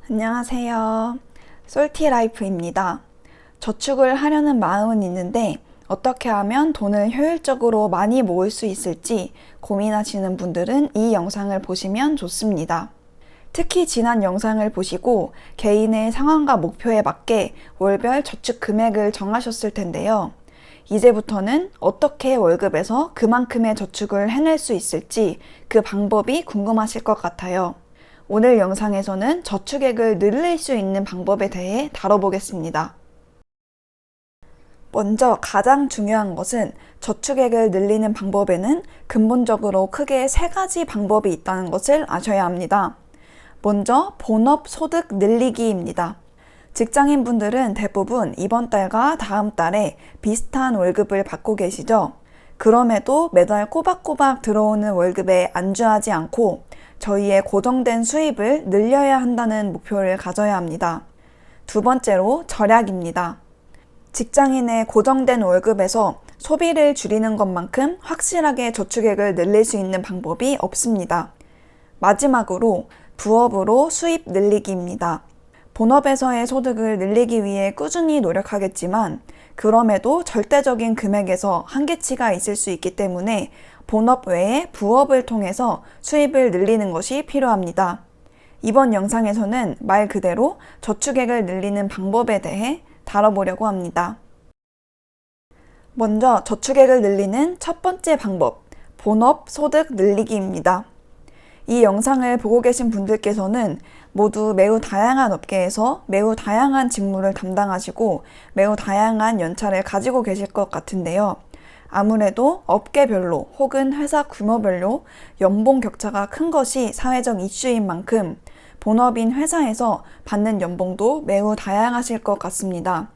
안녕하세요. 솔티라이프입니다. 저축을 하려는 마음은 있는데 어떻게 하면 돈을 효율적으로 많이 모을 수 있을지 고민하시는 분들은 이 영상을 보시면 좋습니다. 특히 지난 영상을 보시고 개인의 상황과 목표에 맞게 월별 저축 금액을 정하셨을 텐데요. 이제부터는 어떻게 월급에서 그만큼의 저축을 해낼 수 있을지 그 방법이 궁금하실 것 같아요. 오늘 영상에서는 저축액을 늘릴 수 있는 방법에 대해 다뤄보겠습니다. 먼저 가장 중요한 것은 저축액을 늘리는 방법에는 근본적으로 크게 세 가지 방법이 있다는 것을 아셔야 합니다. 먼저 본업 소득 늘리기입니다. 직장인분들은 대부분 이번 달과 다음 달에 비슷한 월급을 받고 계시죠? 그럼에도 매달 꼬박꼬박 들어오는 월급에 안주하지 않고 저희의 고정된 수입을 늘려야 한다는 목표를 가져야 합니다. 두 번째로 절약입니다. 직장인의 고정된 월급에서 소비를 줄이는 것만큼 확실하게 저축액을 늘릴 수 있는 방법이 없습니다. 마지막으로 부업으로 수입 늘리기입니다. 본업에서의 소득을 늘리기 위해 꾸준히 노력하겠지만 그럼에도 절대적인 금액에서 한계치가 있을 수 있기 때문에 본업 외에 부업을 통해서 수입을 늘리는 것이 필요합니다. 이번 영상에서는 말 그대로 저축액을 늘리는 방법에 대해 다뤄보려고 합니다. 먼저 저축액을 늘리는 첫 번째 방법, 본업 소득 늘리기입니다. 이 영상을 보고 계신 분들께서는 모두 매우 다양한 업계에서 매우 다양한 직무를 담당하시고 매우 다양한 연차를 가지고 계실 것 같은데요. 아무래도 업계별로 혹은 회사 규모별로 연봉 격차가 큰 것이 사회적 이슈인 만큼 본업인 회사에서 받는 연봉도 매우 다양하실 것 같습니다.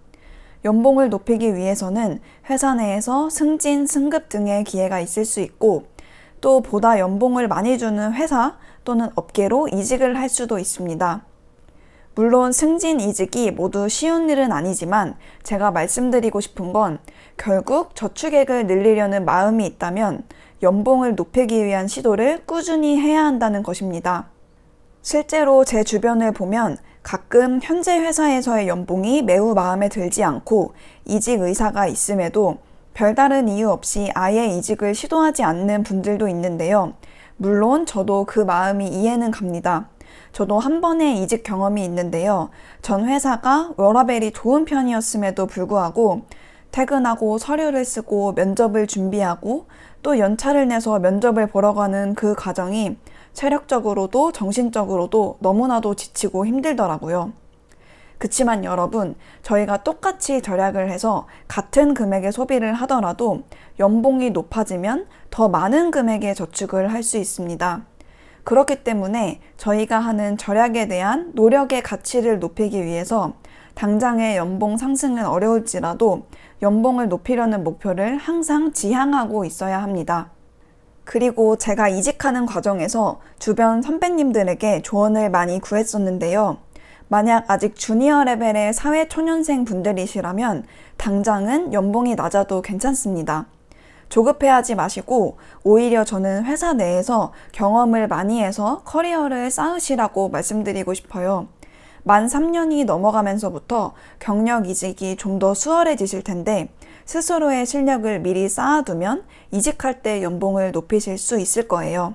연봉을 높이기 위해서는 회사 내에서 승진, 승급 등의 기회가 있을 수 있고 또 보다 연봉을 많이 주는 회사 또는 업계로 이직을 할 수도 있습니다. 물론 승진, 이직이 모두 쉬운 일은 아니지만 제가 말씀드리고 싶은 건 결국 저축액을 늘리려는 마음이 있다면 연봉을 높이기 위한 시도를 꾸준히 해야 한다는 것입니다. 실제로 제 주변을 보면 가끔 현재 회사에서의 연봉이 매우 마음에 들지 않고 이직 의사가 있음에도 별다른 이유 없이 아예 이직을 시도하지 않는 분들도 있는데요. 물론 저도 그 마음이 이해는 갑니다. 저도 한 번의 이직 경험이 있는데요. 전 회사가 워라밸이 좋은 편이었음에도 불구하고 퇴근하고 서류를 쓰고 면접을 준비하고 또 연차를 내서 면접을 보러 가는 그 과정이 체력적으로도 정신적으로도 너무나도 지치고 힘들더라고요. 그치만 여러분, 저희가 똑같이 절약을 해서 같은 금액의 소비를 하더라도 연봉이 높아지면 더 많은 금액의 저축을 할 수 있습니다. 그렇기 때문에 저희가 하는 절약에 대한 노력의 가치를 높이기 위해서 당장의 연봉 상승은 어려울지라도 연봉을 높이려는 목표를 항상 지향하고 있어야 합니다. 그리고 제가 이직하는 과정에서 주변 선배님들에게 조언을 많이 구했었는데요. 만약 아직 주니어 레벨의 사회초년생 분들이시라면 당장은 연봉이 낮아도 괜찮습니다. 조급해하지 마시고 오히려 저는 회사 내에서 경험을 많이 해서 커리어를 쌓으시라고 말씀드리고 싶어요. 만 3년이 넘어가면서부터 경력 이직이 좀 더 수월해지실 텐데 스스로의 실력을 미리 쌓아두면 이직할 때 연봉을 높이실 수 있을 거예요.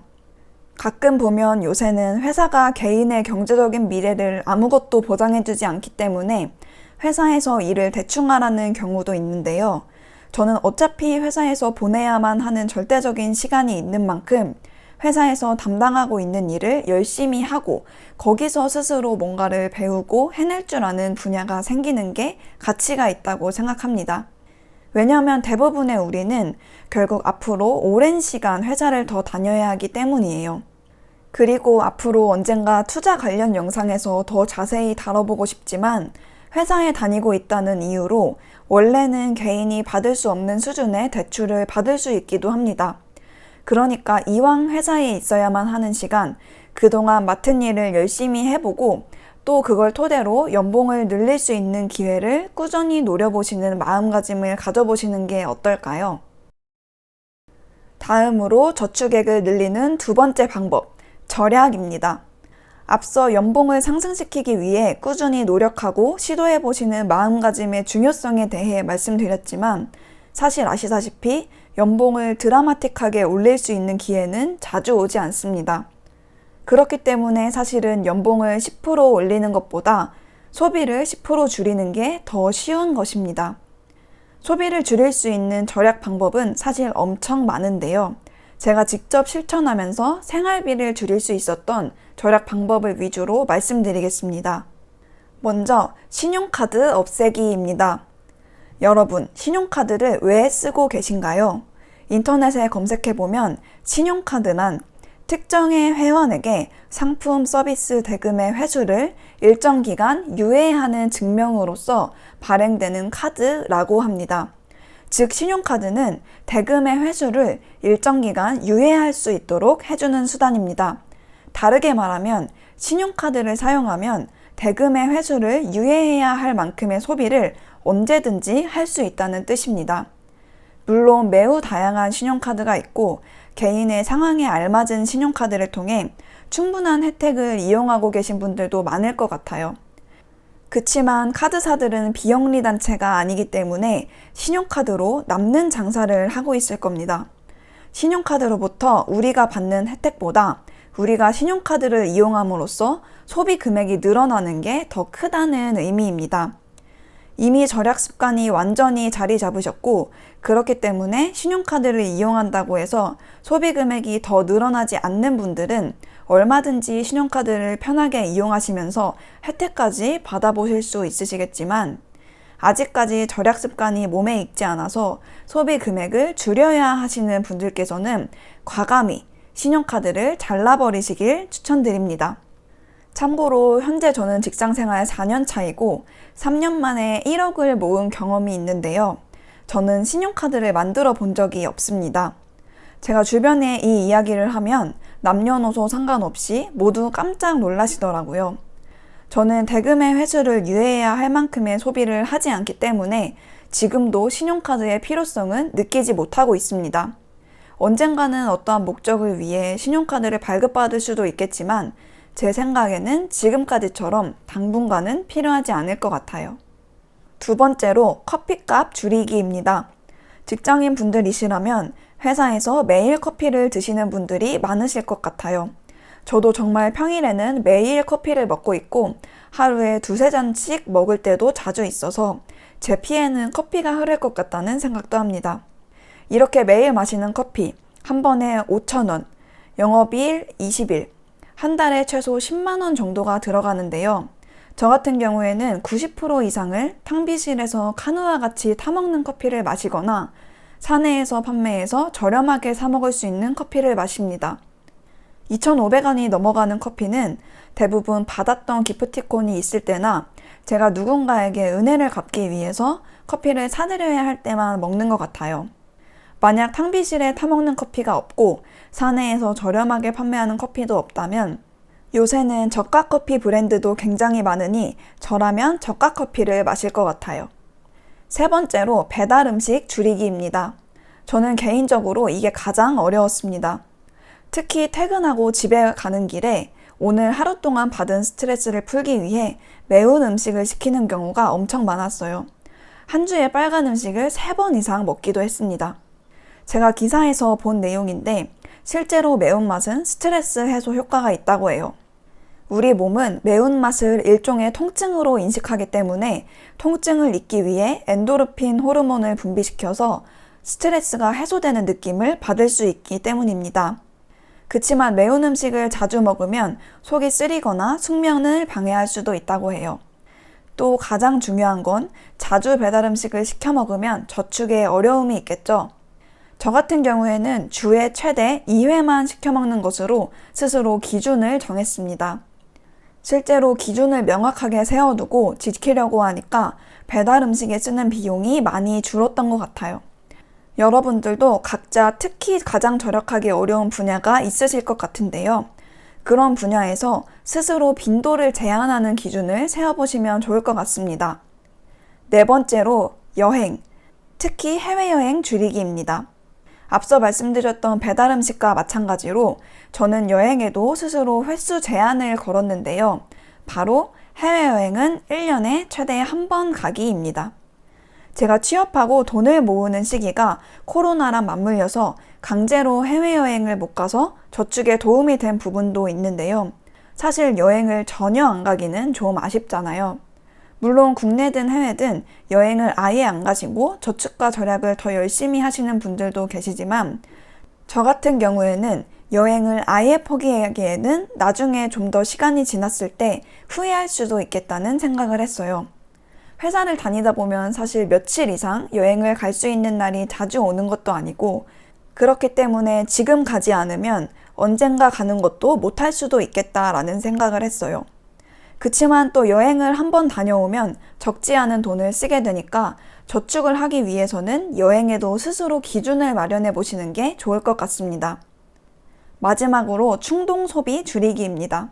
가끔 보면 요새는 회사가 개인의 경제적인 미래를 아무것도 보장해주지 않기 때문에 회사에서 일을 대충 하라는 경우도 있는데요. 저는 어차피 회사에서 보내야만 하는 절대적인 시간이 있는 만큼 회사에서 담당하고 있는 일을 열심히 하고 거기서 스스로 뭔가를 배우고 해낼 줄 아는 분야가 생기는 게 가치가 있다고 생각합니다. 왜냐하면 대부분의 우리는 결국 앞으로 오랜 시간 회사를 더 다녀야 하기 때문이에요. 그리고 앞으로 언젠가 투자 관련 영상에서 더 자세히 다뤄보고 싶지만 회사에 다니고 있다는 이유로 원래는 개인이 받을 수 없는 수준의 대출을 받을 수 있기도 합니다. 그러니까 이왕 회사에 있어야만 하는 시간, 그동안 맡은 일을 열심히 해보고 또 그걸 토대로 연봉을 늘릴 수 있는 기회를 꾸준히 노려보시는 마음가짐을 가져보시는 게 어떨까요? 다음으로 저축액을 늘리는 두 번째 방법, 절약입니다. 앞서 연봉을 상승시키기 위해 꾸준히 노력하고 시도해보시는 마음가짐의 중요성에 대해 말씀드렸지만 사실 아시다시피 연봉을 드라마틱하게 올릴 수 있는 기회는 자주 오지 않습니다. 그렇기 때문에 사실은 연봉을 10% 올리는 것보다 소비를 10% 줄이는 게 더 쉬운 것입니다. 소비를 줄일 수 있는 절약 방법은 사실 엄청 많은데요. 제가 직접 실천하면서 생활비를 줄일 수 있었던 절약 방법을 위주로 말씀드리겠습니다. 먼저 신용카드 없애기입니다. 여러분, 신용카드를 왜 쓰고 계신가요? 인터넷에 검색해보면 신용카드란 특정의 회원에게 상품 서비스 대금의 회수를 일정 기간 유예하는 증명으로서 발행되는 카드라고 합니다. 즉, 신용카드는 대금의 회수를 일정 기간 유예할 수 있도록 해주는 수단입니다. 다르게 말하면 신용카드를 사용하면 대금의 회수를 유예해야 할 만큼의 소비를 언제든지 할 수 있다는 뜻입니다. 물론 매우 다양한 신용카드가 있고 개인의 상황에 알맞은 신용카드를 통해 충분한 혜택을 이용하고 계신 분들도 많을 것 같아요. 그치만 카드사들은 비영리 단체가 아니기 때문에 신용카드로 남는 장사를 하고 있을 겁니다. 신용카드로부터 우리가 받는 혜택보다 우리가 신용카드를 이용함으로써 소비 금액이 늘어나는 게 더 크다는 의미입니다. 이미 절약 습관이 완전히 자리 잡으셨고 그렇기 때문에 신용카드를 이용한다고 해서 소비 금액이 더 늘어나지 않는 분들은 얼마든지 신용카드를 편하게 이용하시면서 혜택까지 받아보실 수 있으시겠지만 아직까지 절약 습관이 몸에 익지 않아서 소비 금액을 줄여야 하시는 분들께서는 과감히 신용카드를 잘라버리시길 추천드립니다. 참고로 현재 저는 직장생활 4년 차이고 3년 만에 1억을 모은 경험이 있는데요. 저는 신용카드를 만들어 본 적이 없습니다. 제가 주변에 이 이야기를 하면 남녀노소 상관없이 모두 깜짝 놀라시더라고요. 저는 대금의 회수를 유예해야 할 만큼의 소비를 하지 않기 때문에 지금도 신용카드의 필요성은 느끼지 못하고 있습니다. 언젠가는 어떠한 목적을 위해 신용카드를 발급받을 수도 있겠지만 제 생각에는 지금까지처럼 당분간은 필요하지 않을 것 같아요. 두 번째로 커피값 줄이기입니다. 직장인 분들이시라면 회사에서 매일 커피를 드시는 분들이 많으실 것 같아요. 저도 정말 평일에는 매일 커피를 먹고 있고 하루에 2-3잔씩 먹을 때도 자주 있어서 제 피에는 커피가 흐를 것 같다는 생각도 합니다. 이렇게 매일 마시는 커피 한 번에 5,000원, 영업일 20일, 한 달에 최소 10만 원 정도가 들어가는데요. 저 같은 경우에는 90% 이상을 탕비실에서 카누와 같이 타먹는 커피를 마시거나 사내에서 판매해서 저렴하게 사 먹을 수 있는 커피를 마십니다. 2,500원이 넘어가는 커피는 대부분 받았던 기프티콘이 있을 때나 제가 누군가에게 은혜를 갚기 위해서 커피를 사드려야 할 때만 먹는 것 같아요. 만약 탕비실에 타먹는 커피가 없고 사내에서 저렴하게 판매하는 커피도 없다면 요새는 저가 커피 브랜드도 굉장히 많으니 저라면 저가 커피를 마실 것 같아요. 세 번째로 배달 음식 줄이기입니다. 저는 개인적으로 이게 가장 어려웠습니다. 특히 퇴근하고 집에 가는 길에 오늘 하루 동안 받은 스트레스를 풀기 위해 매운 음식을 시키는 경우가 엄청 많았어요. 한 주에 빨간 음식을 3번 이상 먹기도 했습니다. 제가 기사에서 본 내용인데 실제로 매운맛은 스트레스 해소 효과가 있다고 해요. 우리 몸은 매운맛을 일종의 통증으로 인식하기 때문에 통증을 잊기 위해 엔도르핀 호르몬을 분비시켜서 스트레스가 해소되는 느낌을 받을 수 있기 때문입니다. 그치만 매운 음식을 자주 먹으면 속이 쓰리거나 숙면을 방해할 수도 있다고 해요. 또 가장 중요한 건 자주 배달 음식을 시켜 먹으면 저축에 어려움이 있겠죠. 저 같은 경우에는 주에 최대 2회만 시켜 먹는 것으로 스스로 기준을 정했습니다. 실제로 기준을 명확하게 세워두고 지키려고 하니까 배달 음식에 쓰는 비용이 많이 줄었던 것 같아요. 여러분들도 각자 특히 가장 절약하기 어려운 분야가 있으실 것 같은데요. 그런 분야에서 스스로 빈도를 제한하는 기준을 세워보시면 좋을 것 같습니다. 네 번째로 여행, 특히 해외여행 줄이기입니다. 앞서 말씀드렸던 배달 음식과 마찬가지로 저는 여행에도 스스로 횟수 제한을 걸었는데요. 바로 해외여행은 1년에 최대 한 번 가기입니다. 제가 취업하고 돈을 모으는 시기가 코로나랑 맞물려서 강제로 해외여행을 못 가서 저축에 도움이 된 부분도 있는데요. 사실 여행을 전혀 안 가기는 좀 아쉽잖아요. 물론 국내든 해외든 여행을 아예 안 가시고 저축과 절약을 더 열심히 하시는 분들도 계시지만 저 같은 경우에는 여행을 아예 포기하기에는 나중에 좀 더 시간이 지났을 때 후회할 수도 있겠다는 생각을 했어요. 회사를 다니다 보면 사실 며칠 이상 여행을 갈 수 있는 날이 자주 오는 것도 아니고 그렇기 때문에 지금 가지 않으면 언젠가 가는 것도 못할 수도 있겠다라는 생각을 했어요. 그치만 또 여행을 한번 다녀오면 적지 않은 돈을 쓰게 되니까 저축을 하기 위해서는 여행에도 스스로 기준을 마련해 보시는 게 좋을 것 같습니다. 마지막으로 충동 소비 줄이기입니다.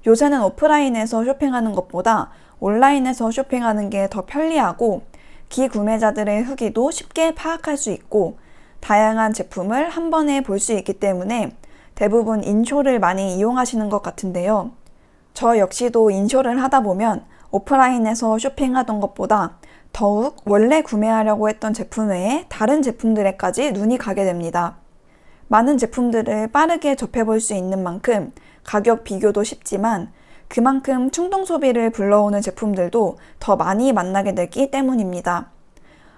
요새는 오프라인에서 쇼핑하는 것보다 온라인에서 쇼핑하는 게 더 편리하고 기구매자들의 후기도 쉽게 파악할 수 있고 다양한 제품을 한 번에 볼 수 있기 때문에 대부분 인쇼를 많이 이용하시는 것 같은데요. 저 역시도 인쇼를 하다 보면 오프라인에서 쇼핑하던 것보다 더욱 원래 구매하려고 했던 제품 외에 다른 제품들에까지 눈이 가게 됩니다. 많은 제품들을 빠르게 접해볼 수 있는 만큼 가격 비교도 쉽지만 그만큼 충동 소비를 불러오는 제품들도 더 많이 만나게 되기 때문입니다.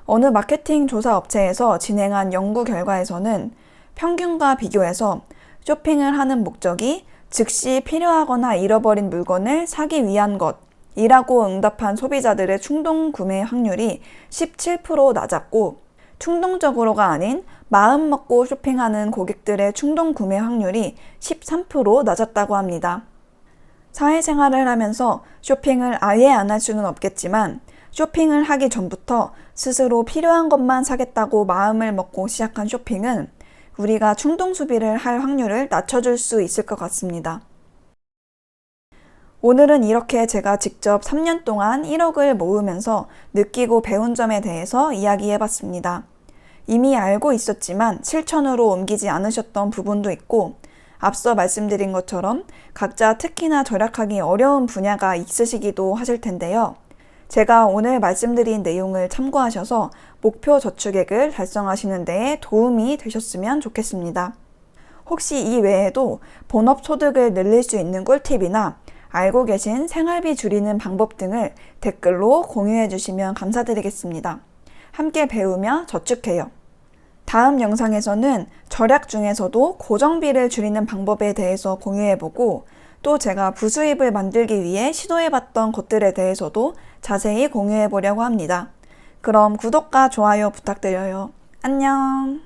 어느 마케팅 조사 업체에서 진행한 연구 결과에서는 평균과 비교해서 쇼핑을 하는 목적이 즉시 필요하거나 잃어버린 물건을 사기 위한 것이라고 응답한 소비자들의 충동 구매 확률이 17% 낮았고 충동적으로가 아닌 마음 먹고 쇼핑하는 고객들의 충동 구매 확률이 13% 낮았다고 합니다. 사회생활을 하면서 쇼핑을 아예 안 할 수는 없겠지만 쇼핑을 하기 전부터 스스로 필요한 것만 사겠다고 마음을 먹고 시작한 쇼핑은 우리가 충동 소비를 할 확률을 낮춰줄 수 있을 것 같습니다. 오늘은 이렇게 제가 직접 3년 동안 1억을 모으면서 느끼고 배운 점에 대해서 이야기해봤습니다. 이미 알고 있었지만 실천으로 옮기지 않으셨던 부분도 있고 앞서 말씀드린 것처럼 각자 특히나 절약하기 어려운 분야가 있으시기도 하실 텐데요. 제가 오늘 말씀드린 내용을 참고하셔서 목표 저축액을 달성하시는 데에 도움이 되셨으면 좋겠습니다. 혹시 이 외에도 본업 소득을 늘릴 수 있는 꿀팁이나 알고 계신 생활비 줄이는 방법 등을 댓글로 공유해 주시면 감사드리겠습니다. 함께 배우며 저축해요. 다음 영상에서는 절약 중에서도 고정비를 줄이는 방법에 대해서 공유해보고 또 제가 부수입을 만들기 위해 시도해봤던 것들에 대해서도 자세히 공유해보려고 합니다. 그럼 구독과 좋아요 부탁드려요. 안녕!